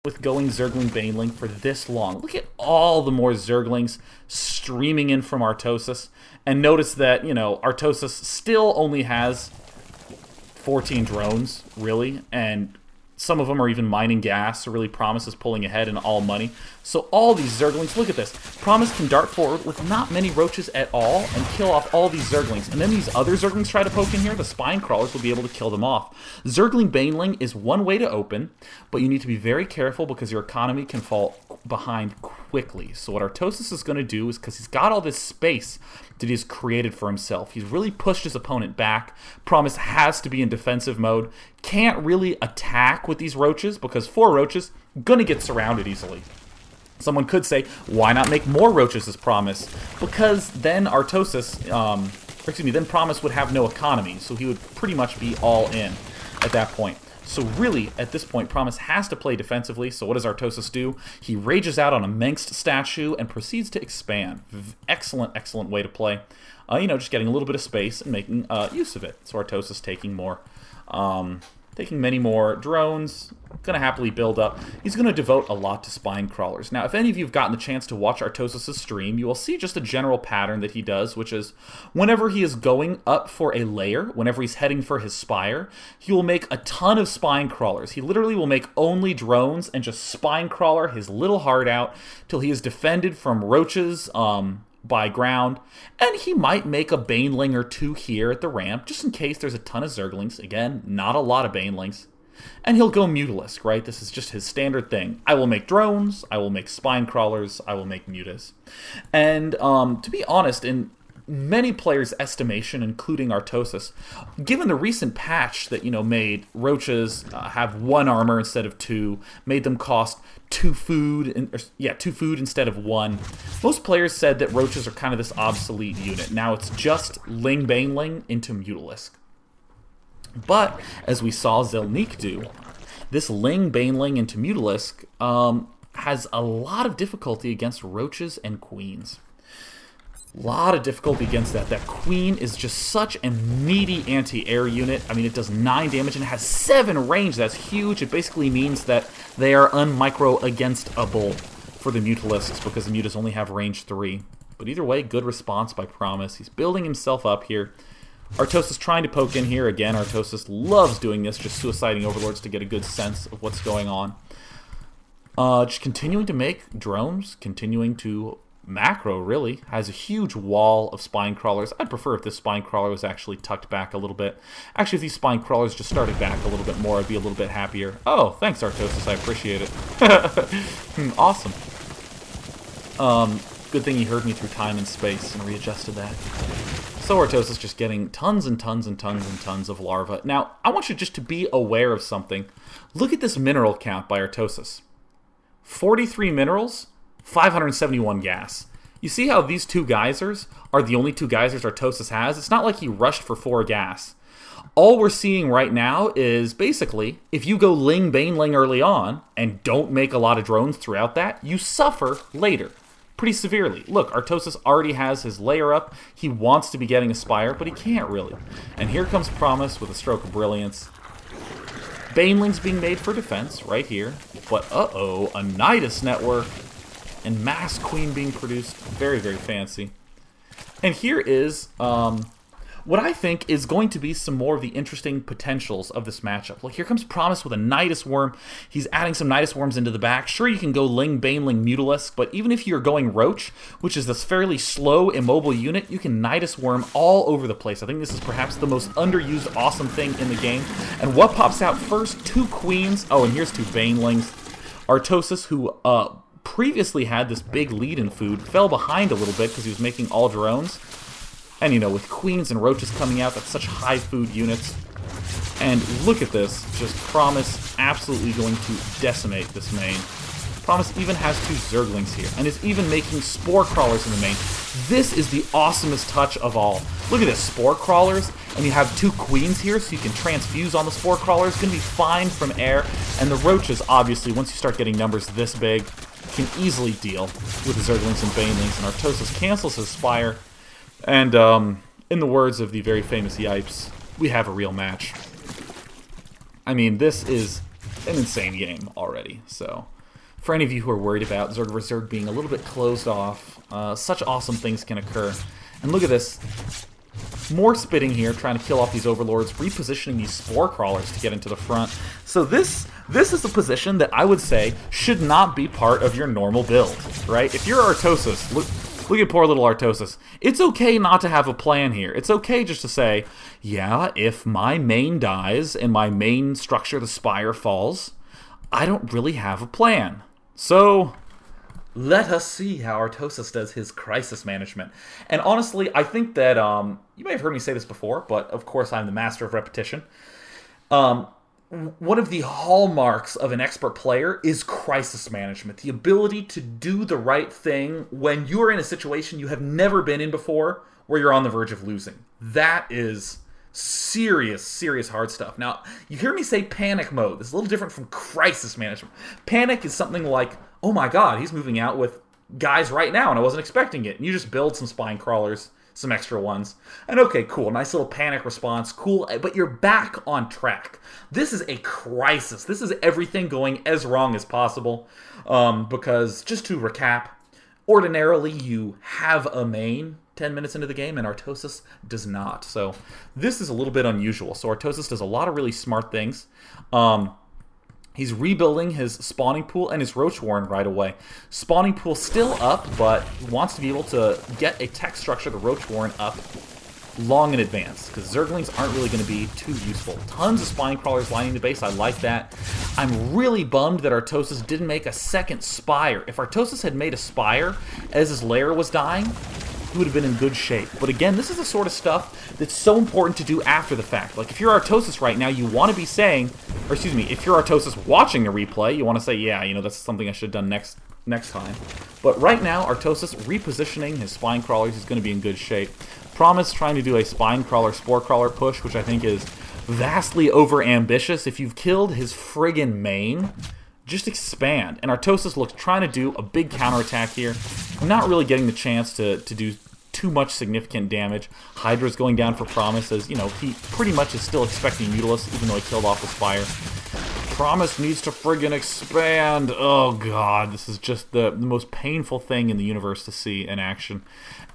with going Zergling Baneling for this long. Look at all the more Zerglings streaming in from Artosis. And notice that, you know, Artosis still only has 14 drones, really, and some of them are even mining gas, so really Promise is pulling ahead in all money. So all these Zerglings, look at this. Promise can dart forward with not many roaches at all and kill off all these Zerglings. And then these other Zerglings try to poke in here, the Spine Crawlers will be able to kill them off. Zergling Baneling is one way to open, but you need to be very careful because your economy can fall behind quickly. So what Artosis is going to do is, because he's got all this space that he's created for himself, he's really pushed his opponent back. Promise has to be in defensive mode. Can't really attack with these roaches because 4 roaches gonna get surrounded easily. Someone could say, why not make more roaches as Promise? Because then Artosis, then Promise would have no economy, so he would pretty much be all in at that point. So really, at this point, Promise has to play defensively. So what does Artosis do? He rages out on a Mengst statue and proceeds to expand. Excellent, excellent way to play. You know, just getting a little bit of space and making use of it. So Artosis taking more, taking many more drones. Gonna happily build up. He's gonna devote a lot to Spine Crawlers. Now, if any of you have gotten the chance to watch Artosis' stream, you will see just a general pattern that he does, which is whenever he is going up for a layer, whenever he's heading for his spire, he will make a ton of Spine Crawlers. He literally will make only drones and just Spine Crawler his little heart out till he is defended from roaches, by ground, and he might make a Baneling or 2 here at the ramp, just in case there's a ton of Zerglings. Again, not a lot of Banelings. And he'll go Mutalisk, right? This is just his standard thing. I will make drones, I will make Spine Crawlers, I will make Mutas. And to be honest, in many players' estimation, including Artosis, given the recent patch that, you know, made roaches have 1 armor instead of 2, made them cost 2 food, 2 food instead of 1. Most players said that roaches are kind of this obsolete unit. Now it's just Ling Baneling into Mutalisk. But as we saw Zelnik do, this Ling Baneling into Mutalisk has a lot of difficulty against roaches and queens. Lot of difficulty against that. That queen is just such a meaty anti-air unit. I mean, it does 9 damage and it has 7 range. That's huge. It basically means that they are unmicro-againstable for the Mutalisks because the Mutas only have range 3. But either way, good response by Promise. He's building himself up here. Artosis trying to poke in here. Again, Artosis loves doing this, just suiciding Overlords to get a good sense of what's going on. Just continuing to make drones, continuing to macro, really. Has a huge wall of Spine Crawlers. I'd prefer if this Spine Crawler was actually tucked back a little bit. Actually, if these Spine Crawlers just started back a little bit more, I'd be a little bit happier. Oh, thanks, Artosis. I appreciate it. Awesome. Good thing he heard me through time and space and readjusted that. So Artosis just getting tons and tons and tons and tons of larvae. Now, I want you just to be aware of something. Look at this mineral count by Artosis. 43 minerals, 571 gas. You see how these 2 geysers are the only 2 geysers Artosis has? It's not like he rushed for 4 gas. All we're seeing right now is basically, if you go Ling Baneling early on and don't make a lot of drones throughout that, you suffer later. Pretty severely. Look, Artosis already has his layer up. He wants to be getting a spire, but he can't really. And here comes Promise with a stroke of brilliance. Banelings being made for defense right here. But uh-oh, a Nidus network and Mass Queen being produced. Very, very fancy. And here is what I think is going to be some more of the interesting potentials of this matchup. Look, here comes Promise with a Nidus Worm. He's adding some Nidus Worms into the back. Sure, you can go Ling, Baneling, Mutalisk, but even if you're going Roach, which is this fairly slow, immobile unit, you can Nidus Worm all over the place. I think this is perhaps the most underused, awesome thing in the game. And what pops out first? 2 Queens. Oh, and here's 2 Banelings. Artosis, who previously had this big lead in food, fell behind a little bit because he was making all drones. And, you know, with queens and roaches coming out, that's such high food units. And look at this. Just Promise absolutely going to decimate this main. Promise even has 2 Zerglings here, and is even making Spore Crawlers in the main. This is the awesomest touch of all. Look at this, Spore Crawlers, and you have 2 Queens here, so you can transfuse on the Spore Crawlers. It's going to be fine from air. And the Roaches, obviously, once you start getting numbers this big, can easily deal with the Zerglings and Banelings. And Artosis cancels his Spire. And, in the words of the very famous Yipes, we have a real match. I mean, this is an insane game already, so for any of you who are worried about Zerg vs. Zerg being a little bit closed off, such awesome things can occur. And look at this. More spitting here, trying to kill off these overlords, repositioning these spore crawlers to get into the front. So this is a position that I would say should not be part of your normal build, right? If you're Artosis, look at poor little Artosis. It's okay not to have a plan here. It's okay just to say, yeah, if my main dies and my main structure, the spire, falls, I don't really have a plan. So let us see how Artosis does his crisis management. And honestly, I think that, you may have heard me say this before, but of course I'm the master of repetition. One of the hallmarks of an expert player is crisis management. The ability to do the right thing when you're in a situation you have never been in before, where you're on the verge of losing. That is serious, serious hard stuff. Now, you hear me say panic mode. This is a little different from crisis management. Panic is something like, oh my god, he's moving out with guys right now and I wasn't expecting it. And you just build some spine crawlers, some extra ones. And okay, cool, nice little panic response, cool, but you're back on track. This is a crisis. This is everything going as wrong as possible. Because, just to recap, ordinarily you have a main 10 minutes into the game, and Artosis does not. So this is a little bit unusual. So Artosis does a lot of really smart things. He's rebuilding his spawning pool and his roach warren right away. Spawning pool still up, but wants to be able to get a tech structure, the roach warren, up long in advance, because Zerglings aren't really going to be too useful. Tons of spine crawlers lining the base. I like that. I'm really bummed that Artosis didn't make a second spire. If Artosis had made a spire as his lair was dying, he would have been in good shape. But again, this is the sort of stuff that's so important to do after the fact. Like, if you're Artosis right now, you want to be saying, or excuse me, if you're Artosis watching the replay, you want to say, yeah, you know, that's something I should have done next time. But right now, Artosis repositioning his spine crawlers is going to be in good shape. Promise trying to do a spine crawler, spore crawler push, which I think is vastly over-ambitious. If you've killed his friggin' main, just expand. And Artosis looks trying to do a big counterattack here. Not really getting the chance to do too much significant damage. Hydra's going down for Promise, as, you know, he pretty much is still expecting Mutalisk, even though he killed off the Spire. Promise needs to friggin' expand. Oh god, this is just the most painful thing in the universe to see in action.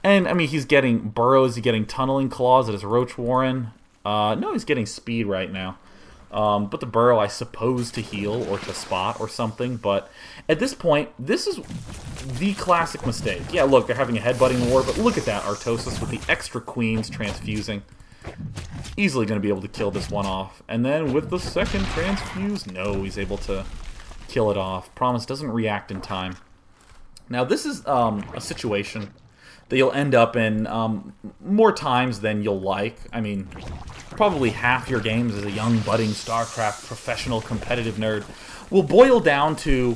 And, I mean, he's getting burrows, he's getting tunneling claws at his Roach Warren. No, he's getting speed right now. But the burrow, I suppose, to heal or to spot or something. But at this point, this is the classic mistake. Yeah, look, they're having a headbutting war, but look at that, Artosis with the extra queens transfusing. Easily going to be able to kill this one off. And then with the second transfuse, no, he's able to kill it off. Promise doesn't react in time. Now, this is a situation that you'll end up in more times than you'll like. I mean, probably half your games as a young, budding Starcraft professional competitive nerd will boil down to,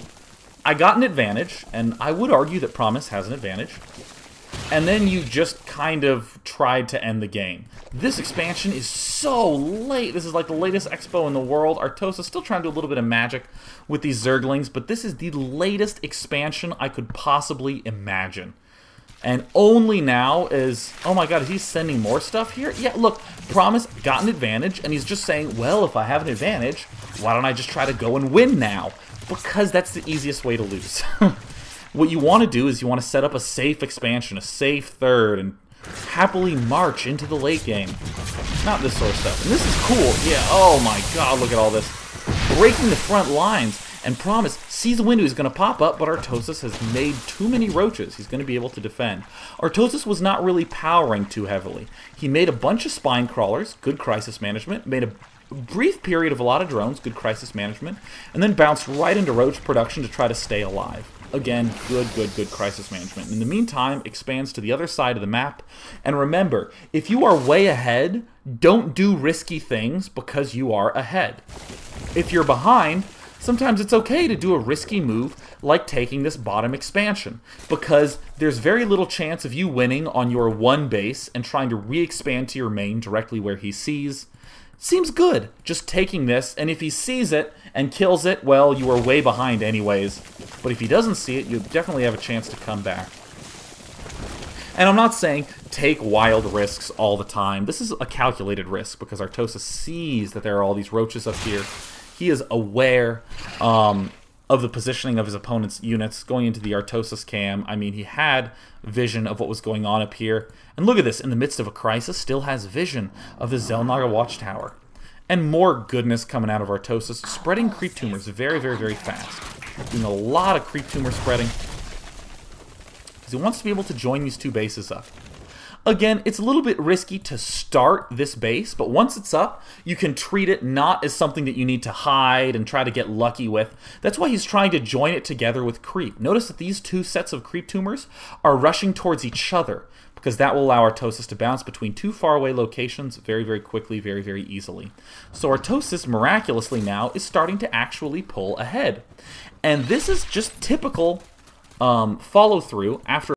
I got an advantage, and I would argue that Promise has an advantage, and then you just kind of tried to end the game. This expansion is so late. This is like the latest expo in the world. Artosis still trying to do a little bit of magic with these Zerglings, but this is the latest expansion I could possibly imagine. And only now is, oh my god, is he sending more stuff here? Yeah, look, Promise got an advantage, and he's just saying, well, if I have an advantage, why don't I just try to go and win now? Because that's the easiest way to lose. What you want to do is you want to set up a safe expansion, a safe third, and happily march into the late game. Not this sort of stuff. And this is cool. Yeah, oh my god, look at all this. Breaking the front lines. And Promise sees a window he's going to pop up, but Artosis has made too many roaches. He's going to be able to defend. Artosis was not really powering too heavily. He made a bunch of spine crawlers, good crisis management, made a brief period of a lot of drones, good crisis management, and then bounced right into roach production to try to stay alive. Again, good crisis management. In the meantime, expands to the other side of the map. And remember, if you are way ahead, don't do risky things because you are ahead. If you're behind, sometimes it's okay to do a risky move like taking this bottom expansion, because there's very little chance of you winning on your one base and trying to re-expand to your main directly where he sees. Seems good, just taking this, and if he sees it and kills it, well, you are way behind anyways. But if he doesn't see it, you definitely have a chance to come back. And I'm not saying take wild risks all the time. This is a calculated risk, because Artosis sees that there are all these roaches up here. He is aware. of the positioning of his opponent's units going into the Artosis cam. I mean, he had vision of what was going on up here. And look at this, in the midst of a crisis, still has vision of the Xel'Naga Watchtower. And more goodness coming out of Artosis, spreading creep tumors very, very, very fast. Doing a lot of creep tumor spreading, because he wants to be able to join these two bases up. Again, it's a little bit risky to start this base, but once it's up, you can treat it not as something that you need to hide and try to get lucky with. That's why he's trying to join it together with creep. Notice that these two sets of creep tumors are rushing towards each other, because that will allow Artosis to bounce between two faraway locations very, very quickly, very, very easily. So Artosis, miraculously now, is starting to actually pull ahead. And this is just typical follow-through after